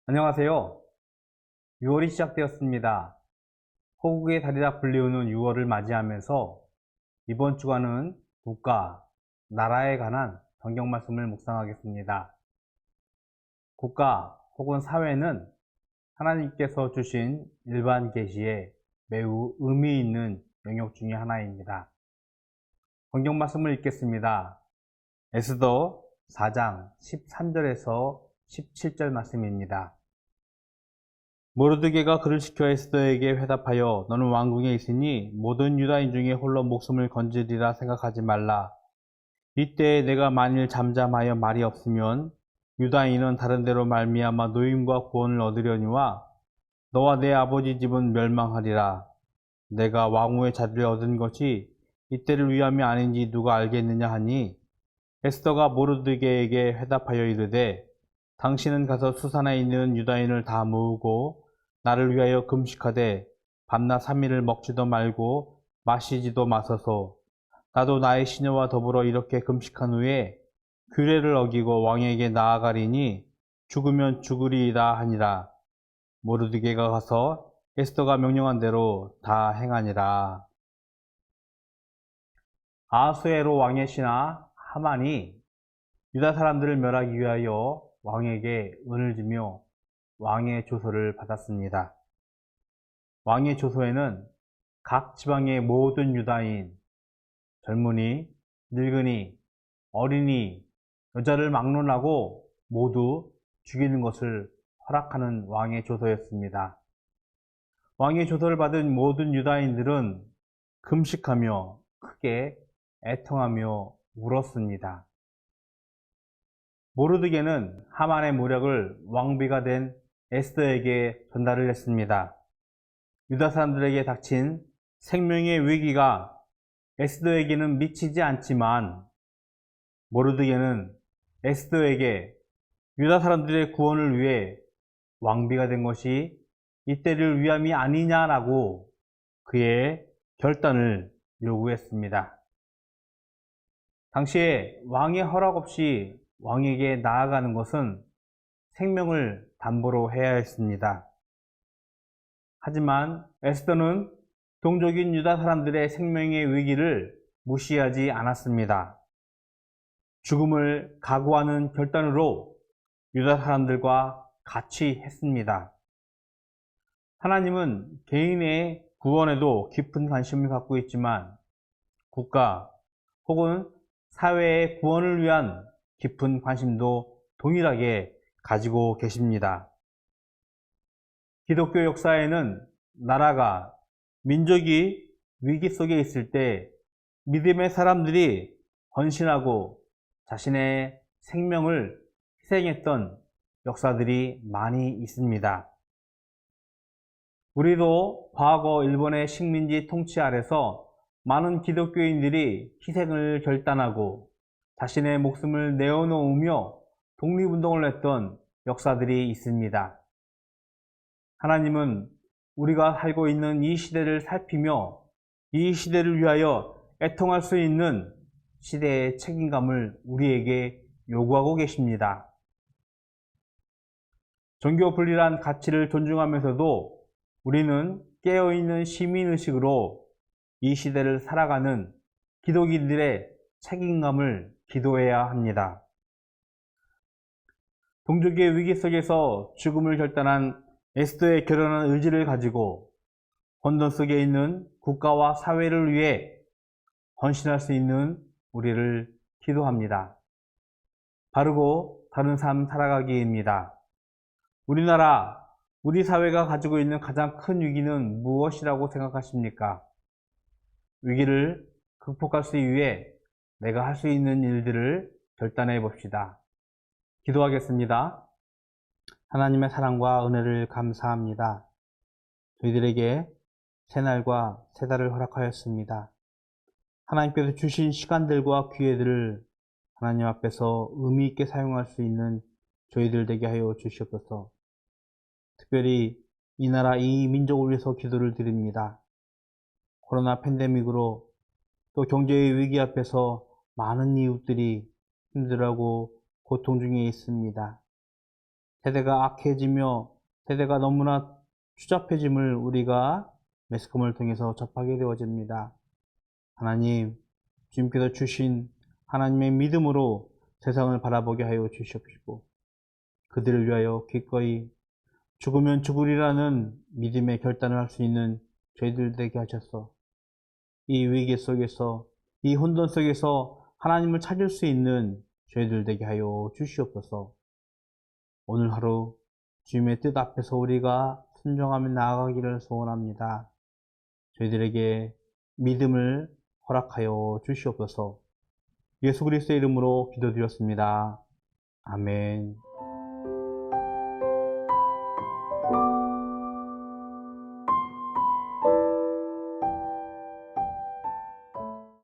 안녕하세요. 6월이 시작되었습니다. 호국의 달이라 불리우는 6월을 맞이하면서 이번 주간은 국가, 나라에 관한 성경 말씀을 묵상하겠습니다. 국가 혹은 사회는 하나님께서 주신 일반 계시에 매우 의미 있는 영역 중의 하나입니다. 성경 말씀을 읽겠습니다. 에스더 4장 13절에서 17절 말씀입니다. 모르드게가 그를 시켜 에스더에게 회답하여 너는 왕궁에 있으니 모든 유다인 중에 홀로 목숨을 건지리라 생각하지 말라. 이때에 내가 만일 잠잠하여 말이 없으면 유다인은 다른 데로 말미암아 노임과 구원을 얻으려니와 너와 내 아버지 집은 멸망하리라. 내가 왕후의 자리를 얻은 것이 이때를 위함이 아닌지 누가 알겠느냐 하니 에스더가 모르드게에게 회답하여 이르되 당신은 가서 수산에 있는 유다인을 다 모으고 나를 위하여 금식하되 밤낮 3일을 먹지도 말고 마시지도 마소서. 나도 나의 시녀와 더불어 이렇게 금식한 후에 규례를 어기고 왕에게 나아가리니 죽으면 죽으리이다 하니라. 모르드게가 가서 에스더가 명령한 대로 다 행하니라. 아하수에로 왕의 신하 하만이 유다 사람들을 멸하기 위하여 왕에게 은을 주며 왕의 조서를 받았습니다. 왕의 조서에는 각 지방의 모든 유다인, 젊은이, 늙은이, 어린이, 여자를 막론하고 모두 죽이는 것을 허락하는 왕의 조서였습니다. 왕의 조서를 받은 모든 유다인들은 금식하며 크게 애통하며 울었습니다. 모르드게는 하만의 모략을 왕비가 된 에스더에게 전달을 했습니다. 유다 사람들에게 닥친 생명의 위기가 에스더에게는 미치지 않지만 모르드게는 에스더에게 유다 사람들의 구원을 위해 왕비가 된 것이 이때를 위함이 아니냐라고 그의 결단을 요구했습니다. 당시에 왕의 허락 없이 왕에게 나아가는 것은 생명을 담보로 해야 했습니다. 하지만 에스더는 동족인 유다 사람들의 생명의 위기를 무시하지 않았습니다. 죽음을 각오하는 결단으로 유다 사람들과 같이 했습니다. 하나님은 개인의 구원에도 깊은 관심을 갖고 있지만 국가 혹은 사회의 구원을 위한 깊은 관심도 동일하게 가지고 계십니다. 기독교 역사에는 나라가, 민족이 위기 속에 있을 때 믿음의 사람들이 헌신하고 자신의 생명을 희생했던 역사들이 많이 있습니다. 우리도 과거 일본의 식민지 통치 아래서 많은 기독교인들이 희생을 결단하고 자신의 목숨을 내어놓으며 독립운동을 했던 역사들이 있습니다. 하나님은 우리가 살고 있는 이 시대를 살피며 이 시대를 위하여 애통할 수 있는 시대의 책임감을 우리에게 요구하고 계십니다. 종교 분리란 가치를 존중하면서도 우리는 깨어있는 시민의식으로 이 시대를 살아가는 기독인들의 책임감을 기도해야 합니다. 동족의 위기 속에서 죽음을 결단한 에스더의 결연한 의지를 가지고 혼돈 속에 있는 국가와 사회를 위해 헌신할 수 있는 우리를 기도합니다. 바르고 바른 삶 살아가기입니다. 우리나라, 우리 사회가 가지고 있는 가장 큰 위기는 무엇이라고 생각하십니까? 위기를 극복할 수 위해 내가 할 수 있는 일들을 결단해 봅시다. 기도하겠습니다. 하나님의 사랑과 은혜를 감사합니다. 저희들에게 새날과 새달을 허락하였습니다. 하나님께서 주신 시간들과 기회들을 하나님 앞에서 의미 있게 사용할 수 있는 저희들 되게 하여 주시옵소서. 특별히 이 나라 이 민족을 위해서 기도를 드립니다. 코로나 팬데믹으로 또 경제의 위기 앞에서 많은 이웃들이 힘들어하고 고통 중에 있습니다. 세대가 악해지며 세대가 너무나 추잡해짐을 우리가 매스컴을 통해서 접하게 되어집니다. 하나님, 주님께서 주신 하나님의 믿음으로 세상을 바라보게 하여 주시옵시고 그들을 위하여 기꺼이 죽으면 죽으리라는 믿음의 결단을 할 수 있는 저희들 되게 하셔서 이 위기 속에서 이 혼돈 속에서 하나님을 찾을 수 있는 저희들 되게 하여 주시옵소서. 오늘 하루 주님의 뜻 앞에서 우리가 순종하며 나아가기를 소원합니다. 저희들에게 믿음을 허락하여 주시옵소서. 예수 그리스도의 이름으로 기도드렸습니다. 아멘.